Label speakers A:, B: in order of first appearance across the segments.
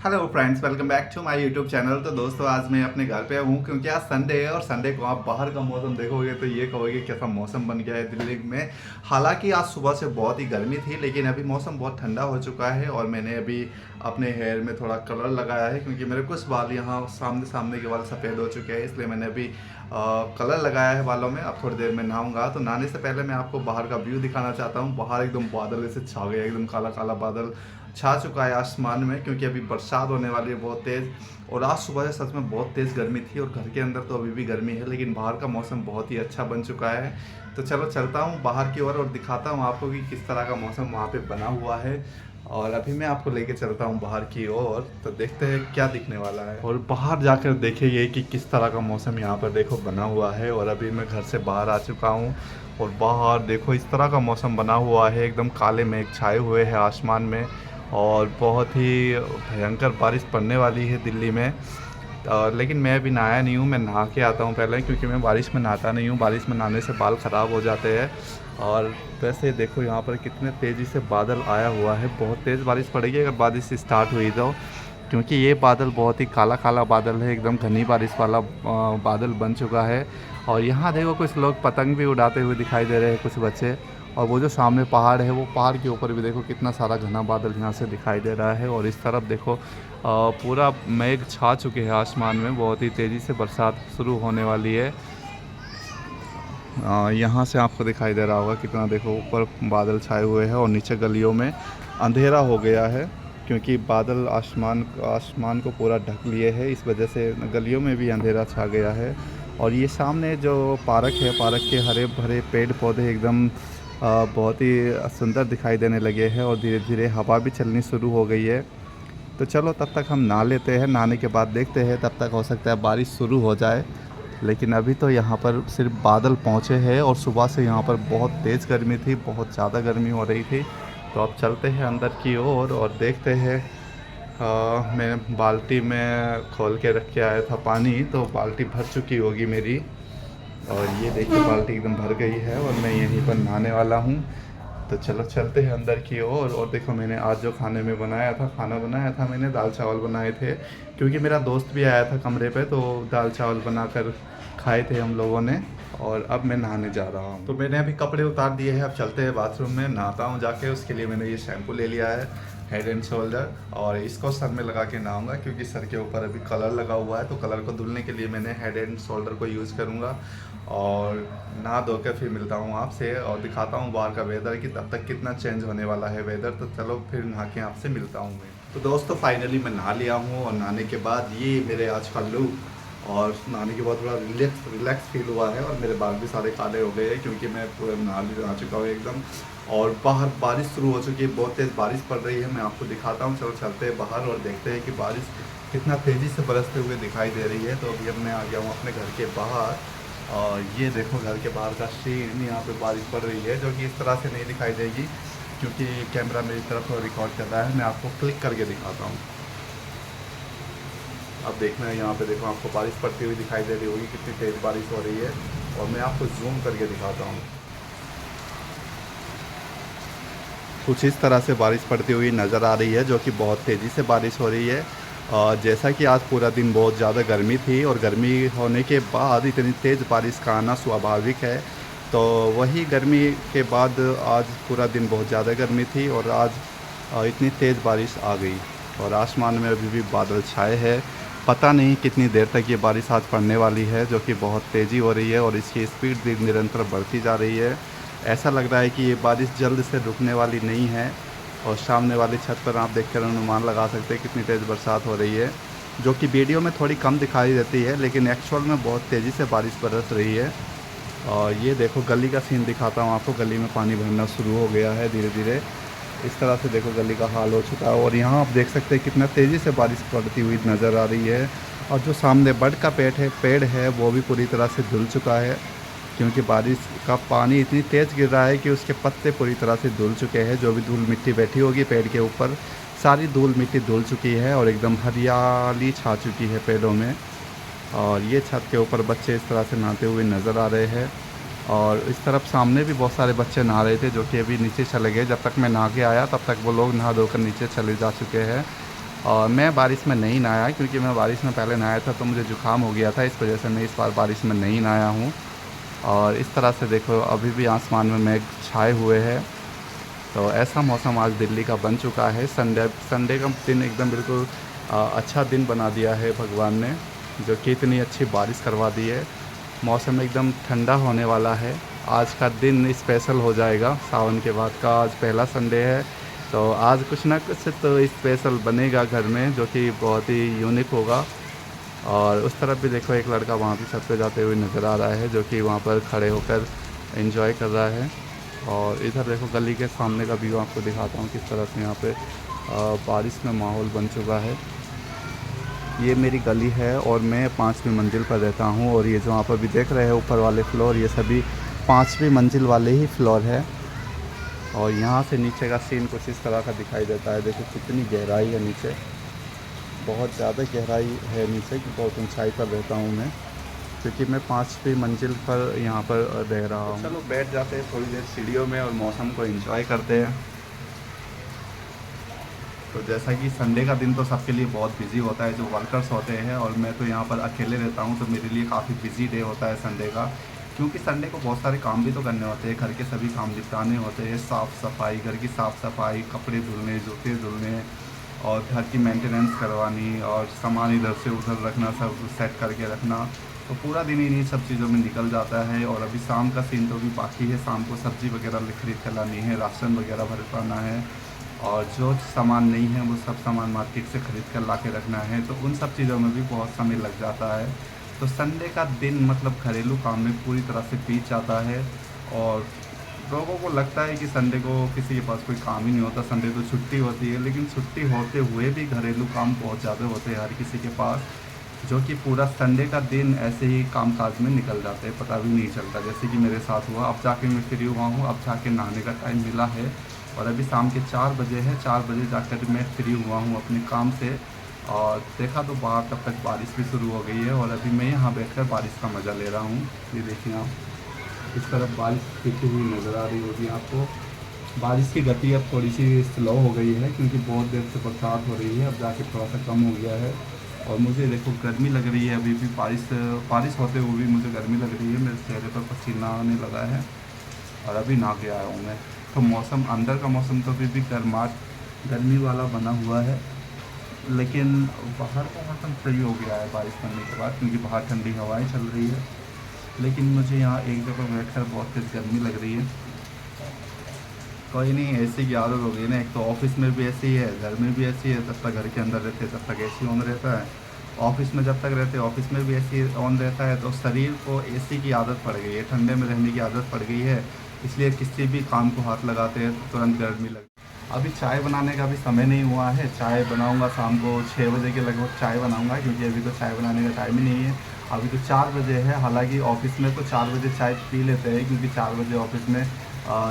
A: Hello friends, welcome back to my YouTube channel. तो दोस्तों, आज मैं अपने घर पे हूँ क्योंकि आज संडे है और संडे को आप बाहर का मौसम देखोगे तो ये कहोगे कैसा मौसम बन गया है दिल्ली में। हालांकि आज सुबह से बहुत ही गर्मी थी, लेकिन अभी मौसम बहुत ठंडा हो चुका है और मैंने अभी अपने हेयर में थोड़ा कलर लगाया है क्योंकि मेरे कुछ बाल यहाँ सामने सामने के बाल सफ़ेद हो चुके हैं, इसलिए मैंने अभी कलर लगाया है बालों में। अब थोड़ी देर में नहाऊंगा। तो नहाने से पहले मैं आपको बाहर का व्यू दिखाना चाहता हूँ। बाहर एकदम बादल ऐसे छा गया, एकदम काला काला बादल छा चुका है आसमान में क्योंकि अभी बरसात होने वाली है बहुत तेज़। और आज सुबह से सच में बहुत तेज़ गर्मी थी और घर के अंदर तो अभी भी गर्मी है, लेकिन बाहर का मौसम बहुत ही अच्छा बन चुका है। तो चलो चलता हूँ बाहर की ओर और दिखाता हूँ आपको कि किस तरह का मौसम वहाँ पे बना हुआ है। और अभी मैं आपको लेके चलता हूँ बाहर की ओर, तो देखते हैं क्या दिखने वाला है। और बाहर जाकर देखेंगे कि किस तरह का मौसम यहाँ पर देखो बना हुआ है। और अभी मैं घर से बाहर आ चुका हूँ और बाहर देखो इस तरह का मौसम बना हुआ है, एकदम काले मेघ छाए हुए हैं आसमान में और बहुत ही भयंकर बारिश पड़ने वाली है दिल्ली में। लेकिन मैं अभी नहाया नहीं हूँ, मैं नहा के आता हूँ पहले क्योंकि मैं बारिश में नहाता नहीं हूँ। बारिश में नहाने से बाल ख़राब हो जाते हैं। और वैसे देखो यहाँ पर कितने तेज़ी से बादल आया हुआ है, बहुत तेज़ बारिश पड़ेगी अगर बारिश स्टार्ट हुई तो, क्योंकि ये बादल बहुत ही काला काला बादल है, एकदम घनी बारिश वाला बादल बन चुका है। और यहाँ देखो कुछ लोग पतंग भी उड़ाते हुए दिखाई दे रहे हैं, कुछ बच्चे। और वो जो सामने पहाड़ है, वो पहाड़ के ऊपर भी देखो कितना सारा घना बादल यहाँ से दिखाई दे रहा है। और इस तरफ देखो पूरा मेघ छा चुके हैं आसमान में, बहुत ही तेज़ी से बरसात शुरू होने वाली है। यहाँ से आपको दिखाई दे रहा होगा कितना, देखो ऊपर बादल छाए हुए हैं और नीचे गलियों में अंधेरा हो गया है क्योंकि बादल आसमान को पूरा ढक लिए है, इस वजह से गलियों में भी अंधेरा छा गया है। और ये सामने जो पार्क है, पार्क के हरे भरे पेड़ पौधे एकदम बहुत ही सुंदर दिखाई देने लगे हैं और धीरे धीरे हवा भी चलनी शुरू हो गई है। तो चलो तब तक हम नहा लेते हैं, नहाने के बाद देखते हैं, तब तक हो सकता है बारिश शुरू हो जाए। लेकिन अभी तो यहाँ पर सिर्फ बादल पहुँचे हैं और सुबह से यहाँ पर बहुत तेज़ गर्मी थी, बहुत ज़्यादा गर्मी हो रही थी। तो अब चलते हैं अंदर की ओर और देखते हैं। मैं बाल्टी में खोल के रख के आया था पानी, तो बाल्टी भर चुकी होगी मेरी। और ये देखिए बाल्टी एकदम भर गई है और मैं यहीं पर नहाने वाला हूँ। तो चलो चलते हैं अंदर की ओर। और देखो मैंने आज जो खाने में बनाया था, खाना बनाया था मैंने, दाल चावल बनाए थे क्योंकि मेरा दोस्त भी आया था कमरे पे, तो दाल चावल बनाकर खाए थे हम लोगों ने। और अब मैं नहाने जा रहा हूँ। तो मैंने अभी कपड़े उतार दिए हैं, अब चलते हैं बाथरूम में, नहाता हूँ जाके। उसके लिए मैंने ये शैम्पू ले लिया है, हेड एंड शोल्डर, और इसको सर में लगा के नहाऊंगा क्योंकि सर के ऊपर अभी कलर लगा हुआ है। तो कलर को धुलने के लिए मैंने हेड एंड शोल्डर को यूज़ करूँगा। और नहा धो कर फिर मिलता हूँ आपसे और दिखाता हूँ बाहर का वेदर कि तब तक कितना चेंज होने वाला है वेदर। तो चलो फिर नहा के आपसे मिलता हूँ मैं। तो दोस्तों फाइनली मैं नहा लिया हूँ और नहाने के बाद ये मेरे आज का लुक, और नहाने के बाद थोड़ा रिलैक्स फील हुआ है और मेरे बाल भी सारे काले हो गए हैं क्योंकि मैं पूरा नहा चुका हूँ एकदम। और बाहर बारिश शुरू हो चुकी है, बहुत तेज़ बारिश पड़ रही है, मैं आपको दिखाता हूँ। चलो चलते हैं बाहर और देखते हैं कि बारिश कितना तेज़ी से बरसते हुए दिखाई दे रही है। तो अभी अब मैं आ गया हूँ अपने घर के बाहर और ये देखो घर के बाहर का सीन, यहाँ पे बारिश पड़ रही है जो कि इस तरह से नहीं दिखाई देगी क्योंकि कैमरा मेरी तरफ रिकॉर्ड कर रहा है। मैं आपको क्लिक करके दिखाता हूँ। अब देखना है, यहाँ पे देखो आपको बारिश पड़ती हुई दिखाई दे रही होगी, कितनी तेज़ बारिश हो रही है। और मैं आपको जूम करके दिखाता हूँ। कुछ इस तरह से बारिश पड़ती हुई नज़र आ रही है जो कि बहुत तेज़ी से बारिश हो रही है। और जैसा कि आज पूरा दिन बहुत ज़्यादा गर्मी थी और गर्मी होने के बाद इतनी तेज़ बारिश का आना स्वाभाविक है। तो वही गर्मी के बाद आज पूरा दिन बहुत ज़्यादा गर्मी थी और आज इतनी तेज़ बारिश आ गई। और आसमान में अभी भी बादल छाए हैं, पता नहीं कितनी देर तक ये बारिश आज पड़ने वाली है जो कि बहुत तेज़ी हो रही है और इसकी स्पीड भी निरंतर बढ़ती जा रही है। ऐसा लग रहा है कि ये बारिश जल्द से रुकने वाली नहीं है। और सामने वाली छत पर आप देखकर अनुमान लगा सकते हैं कितनी तेज़ बरसात हो रही है, जो कि वीडियो में थोड़ी कम दिखाई देती है लेकिन एक्चुअल में बहुत तेज़ी से बारिश बरस रही है। और ये देखो गली का सीन दिखाता हूँ आपको, गली में पानी भरना शुरू हो गया है धीरे धीरे। इस तरह से देखो गली का हाल हो चुका है और यहाँ आप देख सकते हैं कितना तेज़ी से बारिश पड़ती हुई नज़र आ रही है। और जो सामने बड़ का पेड़ है वो भी पूरी तरह से धुल चुका है क्योंकि बारिश का पानी इतनी तेज़ गिर रहा है कि उसके पत्ते पूरी तरह से धुल चुके हैं। जो भी धूल मिट्टी बैठी होगी पेड़ के ऊपर, सारी धूल मिट्टी धुल चुकी है और एकदम हरियाली छा चुकी है पेड़ों में। और ये छत के ऊपर बच्चे इस तरह से नहाते हुए नज़र आ रहे हैं। और इस तरफ सामने भी बहुत सारे बच्चे नहा रहे थे जो कि अभी नीचे चले गए। जब तक मैं नहा के आया तब तक वो लोग नहा धोकर नीचे चले जा चुके हैं। और मैं बारिश में नहीं नहाया क्योंकि मैं बारिश में पहले नहाया था तो मुझे ज़ुकाम हो गया था, इस वजह से मैं इस बार बारिश में नहीं नहाया हूँ। और इस तरह से देखो अभी भी आसमान में मेघ छाए हुए हैं। तो ऐसा मौसम आज दिल्ली का बन चुका है। संडे का दिन एकदम बिल्कुल अच्छा दिन बना दिया है भगवान ने, जो कि इतनी अच्छी बारिश करवा दी है। मौसम एकदम ठंडा होने वाला है। आज का दिन स्पेशल हो जाएगा, सावन के बाद का आज पहला संडे है। तो आज कुछ ना कुछ तो स्पेशल बनेगा घर में, जो कि बहुत ही यूनिक होगा। और उस तरफ भी देखो एक लड़का वहाँ भी छत पे जाते हुए नज़र आ रहा है, जो कि वहाँ पर खड़े होकर एंजॉय कर रहा है। और इधर देखो गली के सामने का व्यू आपको दिखाता हूँ किस तरह से यहाँ पे बारिश में माहौल बन चुका है। ये मेरी गली है और मैं 5वीं मंजिल पर रहता हूँ। और ये जो आप अभी देख रहे हैं ऊपर वाले फ्लोर, ये सभी 5वीं मंजिल वाले ही फ्लोर है। और यहाँ से नीचे का सीन कुछ इस तरह का दिखाई देता है। देखो कितनी गहराई है नीचे, बहुत ज़्यादा गहराई है नीचे, कि बहुत ऊंचाई पर रहता हूँ मैं, क्योंकि मैं 5वीं मंजिल पर यहाँ पर रह रहा हूँ। चलो बैठ जाते हैं थोड़ी देर सीढ़ियों में और मौसम को एंजॉय करते हैं। तो जैसा कि संडे का दिन तो सबके लिए बहुत बिजी होता है, जो वर्कर्स होते हैं, और मैं तो यहाँ पर अकेले रहता हूँ, तो मेरे लिए काफ़ी बिजी डे होता है संडे का। क्योंकि संडे को बहुत सारे काम भी तो करने होते हैं, घर के सभी काम निपटाने होते हैं, साफ़ सफाई, घर की साफ़ सफाई, कपड़े धुलने, जूते धुलने, और घर की मेंटेनेंस करवानी, और सामान इधर से उधर रखना, सब सेट करके रखना। तो पूरा दिन इन्हीं सब चीज़ों में निकल जाता है। और अभी शाम का सीन तो भी बाकी है, शाम को सब्ज़ी वगैरह खरीद कर लानी है, राशन वगैरह भर पाना है, और जो सामान नहीं है वो सब सामान मार्केट से ख़रीद कर ला के रखना है। तो उन सब चीज़ों में भी बहुत समय लग जाता है। तो संडे का दिन मतलब घरेलू काम में पूरी तरह से बीत जाता है। और लोगों को लगता है कि संडे को किसी के पास कोई काम ही नहीं होता, संडे तो छुट्टी होती है, लेकिन छुट्टी होते हुए भी घरेलू काम बहुत ज़्यादा होते हैं हर किसी के पास, जो कि पूरा संडे का दिन ऐसे ही कामकाज में निकल जाते हैं, पता भी नहीं चलता। जैसे कि मेरे साथ हुआ, अब जाके मैं फ्री हुआ हूँ, अब जाके नहाने का टाइम मिला है, और अभी शाम के 4 बजे है। 4 बजे जाकर मैं फ्री हुआ हूँ अपने काम से, और देखा तो बाहर तब तक बारिश भी शुरू हो गई है, और अभी मैं यहाँ बैठकर बारिश का मज़ा ले रहा हूँ। ये देखिए आप, इस तरफ बारिश गिरती हुई नज़र आ रही होगी आपको। बारिश की गति अब थोड़ी सी स्लो हो गई है, क्योंकि बहुत देर से बरसात हो रही है, अब जाके थोड़ा सा कम हो गया है। और मुझे देखो गर्मी लग रही है, अभी भी बारिश होते हुए भी मुझे गर्मी लग रही है, मेरे चेहरे पर पसीना आने लगा है, और अभी नहा के आया हूँ मैं। तो मौसम, अंदर का मौसम तो अभी भी गर्मी वाला बना हुआ है, लेकिन बाहर का मौसम सही हो गया है बारिश पड़ने के बाद, क्योंकि बाहर ठंडी हवाएं चल रही है। लेकिन मुझे यहाँ एक जगह बैठकर बहुत तेज़ गर्मी लग रही है। कोई नहीं, एसी की आदत हो गई ना, एक तो ऑफिस में भी ऐसी है, घर में भी ऐसी है। जब तक घर के अंदर रहते तब तक एसी ऑन रहता है, ऑफिस में जब तक रहते ऑफिस में भी एसी ऑन रहता है। तो शरीर को एसी की आदत पड़ गई है, ठंडे में रहने की आदत पड़ गई है, इसलिए किसी भी काम को हाथ लगाते हैं तो तुरंत गर्मी लग। अभी चाय बनाने का भी समय नहीं हुआ है, चाय बनाऊंगा शाम को 6 बजे के लगभग चाय बनाऊंगा, क्योंकि अभी तो चाय बनाने का टाइम ही नहीं है। अभी तो 4 बजे है, हालांकि ऑफिस में तो 4 बजे चाय पी लेते हैं, क्योंकि 4 बजे ऑफिस में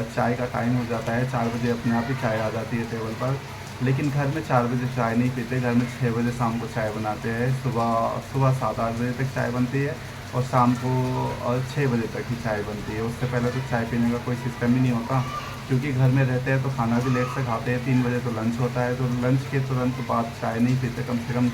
A: चाय का टाइम हो जाता है। 4 बजे अपने आप ही चाय आ जाती है टेबल पर। लेकिन घर में 4 बजे चाय नहीं पीते, घर में 6 बजे शाम को चाय बनाते हैं। सुबह 7-8 बजे तक चाय बनती है, और शाम को 6 बजे तक ही चाय बनती है। उससे पहले तो चाय पीने का कोई सिस्टम ही नहीं होता, क्योंकि घर में रहते हैं तो खाना भी लेट से खाते हैं। 3 बजे तो लंच होता है, तो लंच के तुरंत बाद चाय नहीं पीते। कम से कम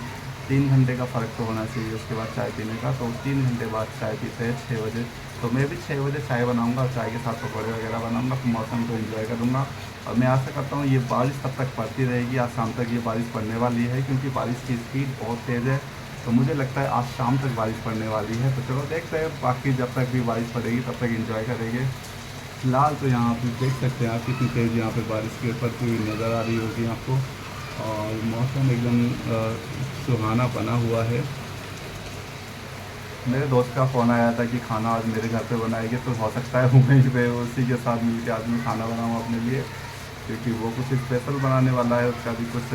A: 3 घंटे का फ़र्क तो होना चाहिए उसके बाद चाय पीने का, तो 3 घंटे बाद चाय पीते हैं 6 बजे। तो मैं भी 6 बजे चाय बनाऊंगा, चाय के साथ पकौड़े वगैरह बनाऊंगा, तो मौसम को एंजॉय करूंगा। और मैं आशा करता हूँ ये बारिश तब तक पड़ती रहेगी, आज शाम तक ये बारिश पड़ने वाली है, क्योंकि बारिश की स्पीड बहुत तेज़ है। तो मुझे लगता है आज शाम तक बारिश पड़ने वाली है। तो चलो देखते हैं, बाकी जब तक भी बारिश पड़ेगी तब तक एंजॉय करेंगे। फिलहाल तो यहाँ आप देख सकते हैं, आप कितनी तेज़ यहाँ पे बारिश के पड़ती हुई नज़र आ रही होगी आपको, और मौसम एकदम सुहाना बना हुआ है। मेरे दोस्त का फ़ोन आया था कि खाना आज मेरे घर पे बनाएंगे, तो हो सकता है वहीं पे उसी के साथ मिलकर आज मैं खाना बनाऊँ अपने लिए, क्योंकि वो कुछ स्पेशल बनाने वाला है, उसका भी कुछ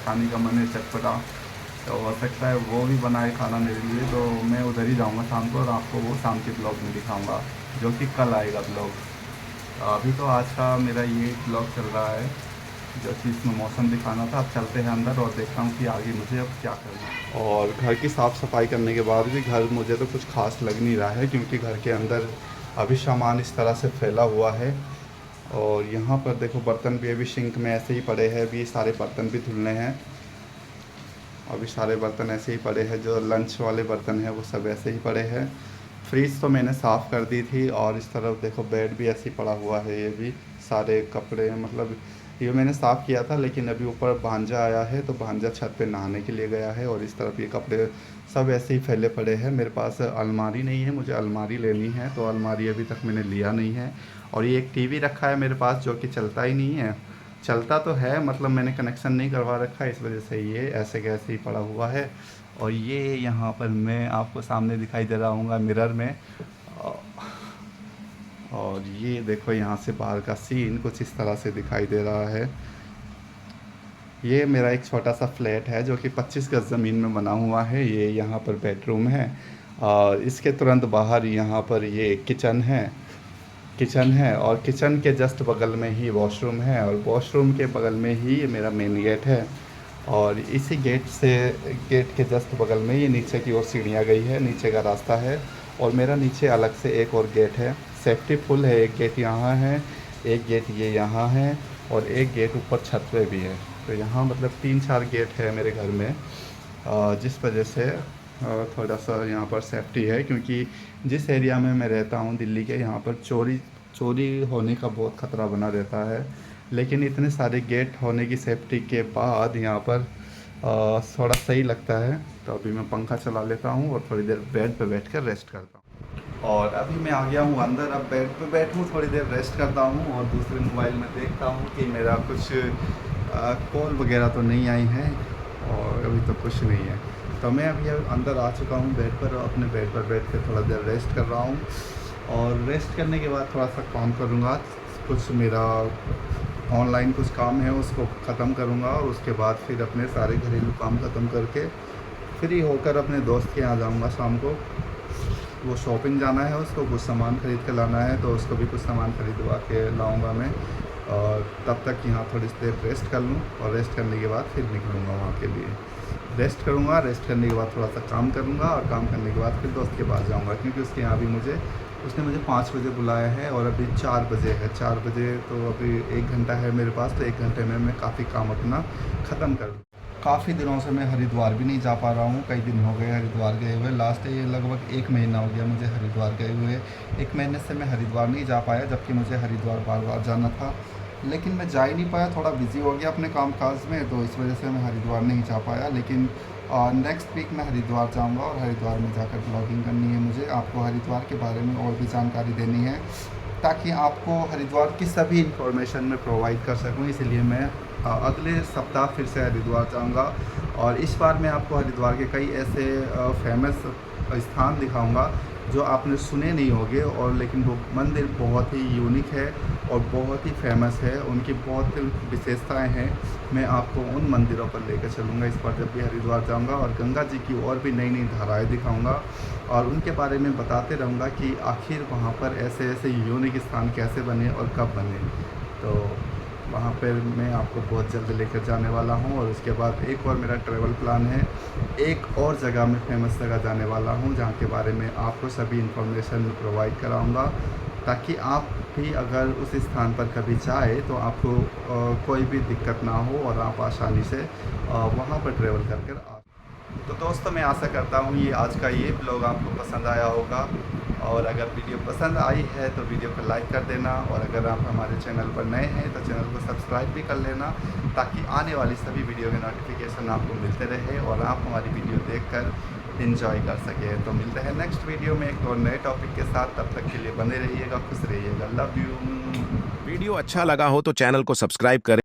A: खाने का मन है चटपटा। तो हो सकता है वो भी बनाए खाना मेरे लिए, तो मैं उधर ही जाऊँगा शाम को, और आपको वो शाम के ब्लॉग में दिखाऊँगा, जो कि कल आएगा ब्लॉग। अभी तो आज का मेरा ये ब्लॉग चल रहा है, जो कि इसमें मौसम दिखाना था। अब चलते हैं अंदर और देखता हूँ कि आगे मुझे अब क्या करना है। और घर की साफ़ सफाई करने के बाद भी घर मुझे तो कुछ खास लग नहीं रहा है, क्योंकि घर के अंदर अभी सामान इस तरह से फैला हुआ है। और यहाँ पर देखो बर्तन भी अभी सिंक में ऐसे ही पड़े हैं, अभी सारे बर्तन भी धुलने हैं। अभी सारे बर्तन ऐसे ही पड़े हैं, जो लंच वाले बर्तन हैं वो सब ऐसे ही पड़े हैं। फ्रिज तो मैंने साफ़ कर दी थी, और इस तरफ देखो बेड भी ऐसे ही पड़ा हुआ है, ये भी सारे कपड़े मतलब ये मैंने साफ़ किया था, लेकिन अभी ऊपर भांजा आया है तो भांजा छत पे नहाने के लिए गया है, और इस तरफ ये कपड़े सब ऐसे ही फैले पड़े हैं। मेरे पास अलमारी नहीं है, मुझे अलमारी लेनी है, तो अलमारी अभी तक मैंने लिया नहीं है। और ये एक टीवी रखा है मेरे पास जो कि चलता ही नहीं है, चलता तो है मतलब मैंने कनेक्शन नहीं करवा रखा है, इस वजह से ये ऐसे कैसे ही पड़ा हुआ है। और ये यहाँ पर मैं आपको सामने दिखाई दे रहा हूँ मिरर में, और ये देखो यहाँ से बाहर का सीन कुछ इस तरह से दिखाई दे रहा है। ये मेरा एक छोटा सा फ्लैट है जो कि 25 गज ज़मीन में बना हुआ है। ये यहाँ पर बेडरूम है, और इसके तुरंत बाहर यहाँ पर ये किचन है, और किचन के जस्ट बगल में ही वॉशरूम है, और वॉशरूम के बगल में ही मेरा मेन गेट है। और इसी गेट के जस्ट बगल में ये नीचे की ओर सीढ़ियाँ गई है, नीचे का रास्ता है, और मेरा नीचे अलग से एक और गेट है। सेफ्टी फुल है, एक गेट यहाँ है, एक गेट ये यहाँ है, और एक गेट ऊपर छत पे भी है। तो यहाँ मतलब 3-4 गेट है मेरे घर में, जिस वजह से थोड़ा सा यहाँ पर सेफ्टी है, क्योंकि जिस एरिया में मैं रहता हूँ दिल्ली के, यहाँ पर चोरी होने का बहुत ख़तरा बना रहता है। लेकिन इतने सारे गेट होने की सेफ्टी के बाद यहाँ पर थोड़ा सही लगता है। तो अभी मैं पंखा चला लेता हूँ और थोड़ी देर बेड पे बैठ कर रेस्ट करता हूँ। और अभी मैं आ गया हूँ अंदर, अब बेड पे बैठूँ थोड़ी देर रेस्ट करता हूँ, और दूसरे मोबाइल में देखता हूँ कि मेरा कुछ कॉल वगैरह तो नहीं आई है, और अभी तो कुछ नहीं है। तो मैं अभी अंदर आ चुका हूँ बेड पर, अपने बेड पर बैठ कर थोड़ा देर रेस्ट कर रहा हूँ, और रेस्ट करने के बाद थोड़ा सा काम करूँगा। कुछ मेरा ऑनलाइन कुछ काम है उसको ख़त्म करूँगा, और उसके बाद फिर अपने सारे घरेलू काम ख़त्म करके फ्री होकर अपने दोस्त के यहाँ जाऊँगा शाम को। वो शॉपिंग जाना है, उसको कुछ सामान ख़रीद के लाना है, तो उसको भी कुछ सामान ख़रीदवा के लाऊँगा मैं। और तब तक यहाँ थोड़ी देर रेस्ट कर लूँ, और रेस्ट करने के बाद फिर निकलूँगा वहाँ के लिए। रेस्ट करूँगा, रेस्ट करने के बाद थोड़ा सा काम करूँगा, और काम करने के बाद फिर दोस्त के पास जाऊँगा, क्योंकि उसके यहाँ भी उसने मुझे 5 बजे बुलाया है, और अभी 4 बजे है। 4 बजे तो अभी 1 घंटा है मेरे पास, तो 1 घंटे में मैं काफ़ी काम अपना ख़त्म कर दूँ। काफ़ी दिनों से मैं हरिद्वार भी नहीं जा पा रहा हूँ, कई दिन हो गए हरिद्वार गए हुए। लास्ट ये लगभग 1 महीना हो गया मुझे हरिद्वार गए हुए। 1 महीने से मैं हरिद्वार नहीं जा पाया, जबकि मुझे हरिद्वार बार-बार जाना था, लेकिन मैं जा ही नहीं पाया, थोड़ा बिज़ी हो गया अपने काम-काज में, तो इस वजह से मैं हरिद्वार नहीं जा पाया। लेकिन नेक्स्ट वीक मैं हरिद्वार जाऊंगा, और हरिद्वार में जाकर ब्लॉगिंग करनी है मुझे, आपको हरिद्वार के बारे में और भी जानकारी देनी है, ताकि आपको हरिद्वार की सभी इन्फॉर्मेशन मैं प्रोवाइड कर सकूं। इसलिए मैं अगले सप्ताह फिर से हरिद्वार जाऊंगा, और इस बार मैं आपको हरिद्वार के कई ऐसे फेमस स्थान दिखाऊंगा जो आपने सुने नहीं होंगे, और लेकिन वो मंदिर बहुत ही यूनिक है और बहुत ही फेमस है, उनकी बहुत विशेषताएं हैं। मैं आपको उन मंदिरों पर लेकर चलूँगा इस बार जब भी हरिद्वार जाऊँगा, और गंगा जी की और भी नई नई धाराएं दिखाऊँगा, और उनके बारे में बताते रहूँगा कि आखिर वहाँ पर ऐसे ऐसे यूनिक स्थान कैसे बने और कब बने। तो वहाँ पर मैं आपको बहुत जल्द लेकर जाने वाला हूँ, और उसके बाद एक और मेरा ट्रैवल प्लान है, एक और जगह में फेमस जगह जाने वाला हूँ, जहाँ के बारे में आपको सभी इन्फॉर्मेशन प्रोवाइड कराऊँगा, ताकि आप भी अगर उस स्थान पर कभी जाए तो आपको कोई भी दिक्कत ना हो, और आप आसानी से वहाँ पर ट्रैवल कर आ। तो दोस्तों मैं आशा करता हूँ ये आज का ये ब्लॉग आपको पसंद आया होगा, और अगर वीडियो पसंद आई है तो वीडियो को लाइक कर देना, और अगर आप हमारे चैनल पर नए हैं तो चैनल को सब्सक्राइब भी कर लेना, ताकि आने वाली सभी वीडियो के नोटिफिकेशन आपको मिलते रहे, और आप हमारी वीडियो देखकर एंजॉय कर सकें। तो मिलते हैं नेक्स्ट वीडियो में एक और नए टॉपिक के साथ, तब तक के लिए बने रहिएगा, खुश रहिएगा, लव यू।
B: वीडियो अच्छा लगा हो तो चैनल को सब्सक्राइब करें।